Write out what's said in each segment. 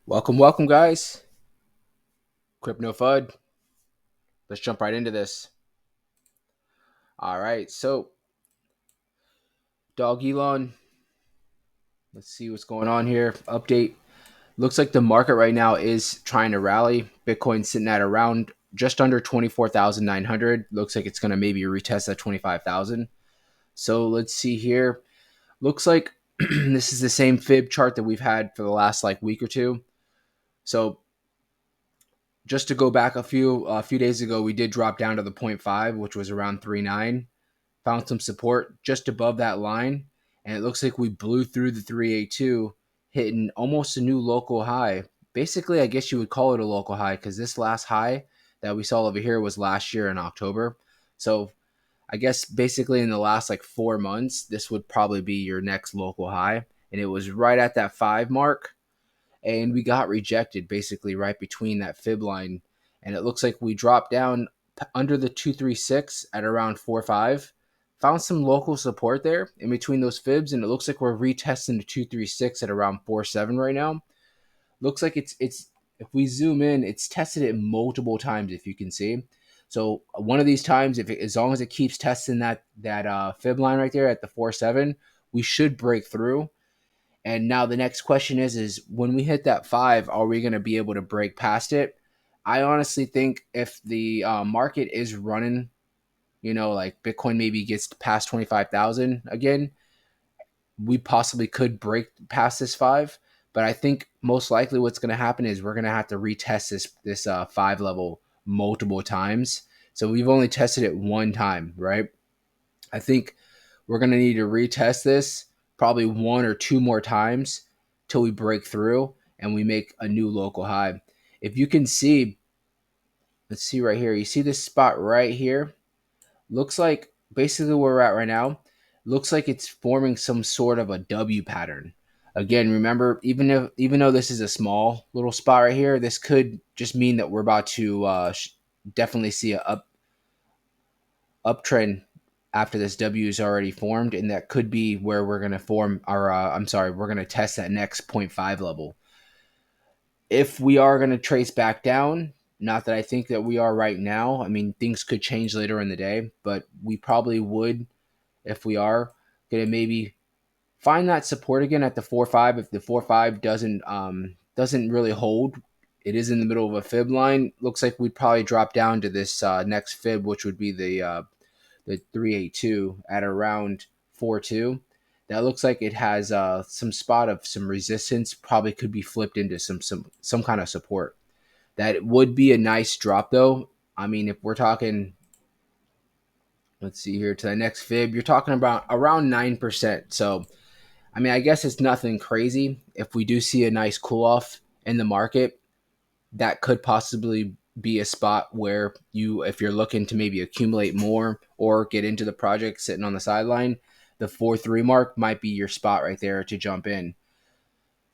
Welcome, guys. Crypto FUD. Let's jump right into this. All right, so Dogelon. Let's see what's going on here. Update. Looks like the market right now is trying to rally. Bitcoin sitting at around just under 24,900. Looks like it's going to maybe retest at 25,000. So let's see here. Looks like this is the same fib chart that we've had for the last like week or two. So just to go back a few days ago, we did drop down to the point 0.5, which was around 3.9. Found some support just above that line, and it looks like we blew through the 382, hitting almost a new local high. Basically, I guess you would call it a local high because this last high that we saw over here was last year in October. So I guess basically in the last like 4 months, this would probably be your next local high. And it was right at that 5 mark, and we got rejected basically right between that fib line. And it looks like we dropped down under the 236 at around 4.5. Found some local support there in between those fibs, and it looks like we're retesting the 236 at around 4.7 right now. Looks like it's if we zoom in, it's tested it multiple times if you can see. So one of these times, as long as it keeps testing that fib line right there at the 4.7, we should break through. And now the next question is when we hit that 5, are we going to be able to break past it? I honestly think if the market is running, like Bitcoin maybe gets past 25,000 again, we possibly could break past this 5. But I think most likely what's going to happen is we're going to have to retest this 5 level multiple times. So we've only tested it one time, right? I think we're going to need to retest this probably one or two more times till we break through and we make a new local high. If you can see, let's see right here. You see this spot right here? Looks like basically where we're at right now, looks like it's forming some sort of a W pattern. Again, remember, even though this is a small little spot right here, this could just mean that we're about to definitely see a uptrend after this W is already formed, and that could be where we're going to form our. We're going to test that next point 0.5 level. If we are going to trace back down, not that I think that we are right now. I mean, things could change later in the day, but we probably would if we are going to maybe find that support again at the 4.5. If the 4.5 doesn't really hold, it is in the middle of a fib line. Looks like we'd probably drop down to this next fib, which would be the 382 at around 4.2. That looks like it has some spot of some resistance. Probably could be flipped into some kind of support. That would be a nice drop though. I mean, if we're talking, let's see here to the next fib, you're talking about around 9%. So I mean, I guess it's nothing crazy. If we do see a nice cool off in the market, that could possibly be a spot where if you're looking to maybe accumulate more or get into the project sitting on the sideline, the 4.3 mark might be your spot right there to jump in.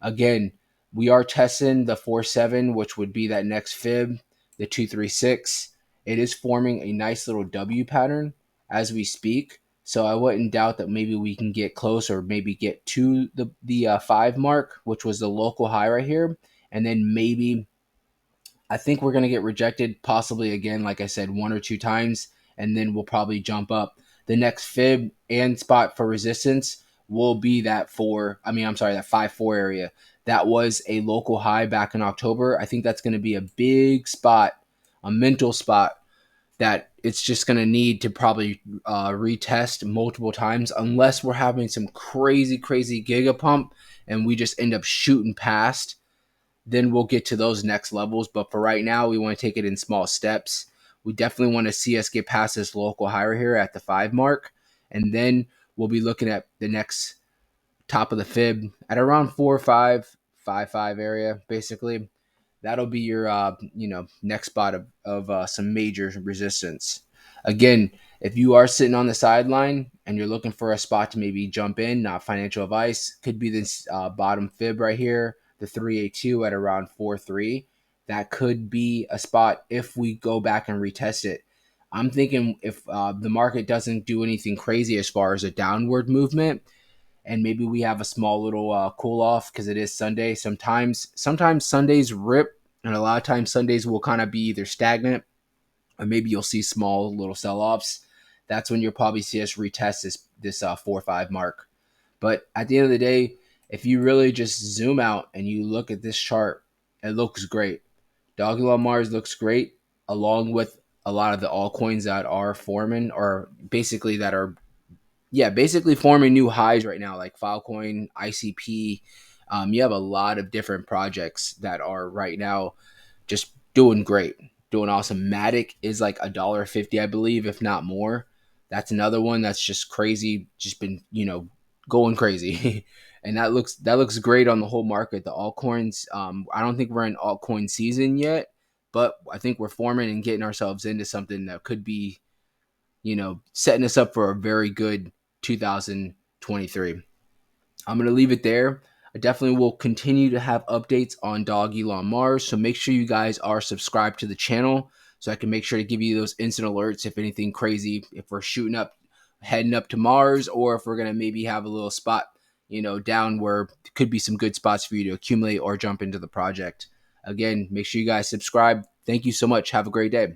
Again, we are testing the 4.7, which would be that next fib, the 236. It is forming a nice little W pattern as we speak. So I wouldn't doubt that maybe we can get close or maybe get to the 5 mark, which was the local high right here. And then maybe I think we're going to get rejected possibly again, like I said, one or two times, and then we'll probably jump up. The next fib and spot for resistance will be that that 5.4 area. That was a local high back in October. I think that's going to be a big spot, a mental spot that it's just going to need to probably retest multiple times unless we're having some crazy, crazy giga pump and we just end up shooting past. Then we'll get to those next levels. But for right now, we want to take it in small steps. We definitely want to see us get past this local higher here at the 5 mark. And then we'll be looking at the next top of the fib at around 4.5, 5.5 area, basically. That'll be your, next spot of some major resistance. Again, if you are sitting on the sideline and you're looking for a spot to maybe jump in, not financial advice, could be this bottom fib right here, the 382 at around 4.3. That could be a spot if we go back and retest it. I'm thinking if the market doesn't do anything crazy as far as a downward movement, and maybe we have a small little cool off because it is Sunday. Sometimes Sundays rip, and a lot of times Sundays will kind of be either stagnant or maybe you'll see small little sell offs. That's when you'll probably see us retest this 4 or 5 mark. But at the end of the day, if you really just zoom out and you look at this chart, it looks great. Dogelon Mars looks great, along with a lot of the altcoins that are forming, or basically that are, yeah, basically forming new highs right now, like Filecoin, ICP. You have a lot of different projects that are right now just doing great, doing awesome. Matic is like $1.50, I believe, if not more. That's another one that's just crazy, just been going crazy, and that looks great on the whole market. The altcoins, I don't think we're in altcoin season yet, but I think we're forming and getting ourselves into something that could be setting us up for a very good 2023. I'm going to leave it there. I definitely will continue to have updates on Dog Elon Mars. So make sure you guys are subscribed to the channel so I can make sure to give you those instant alerts if anything crazy, if we're heading up to Mars, or if we're going to maybe have a little spot, down where could be some good spots for you to accumulate or jump into the project. Again, make sure you guys subscribe. Thank you so much. Have a great day.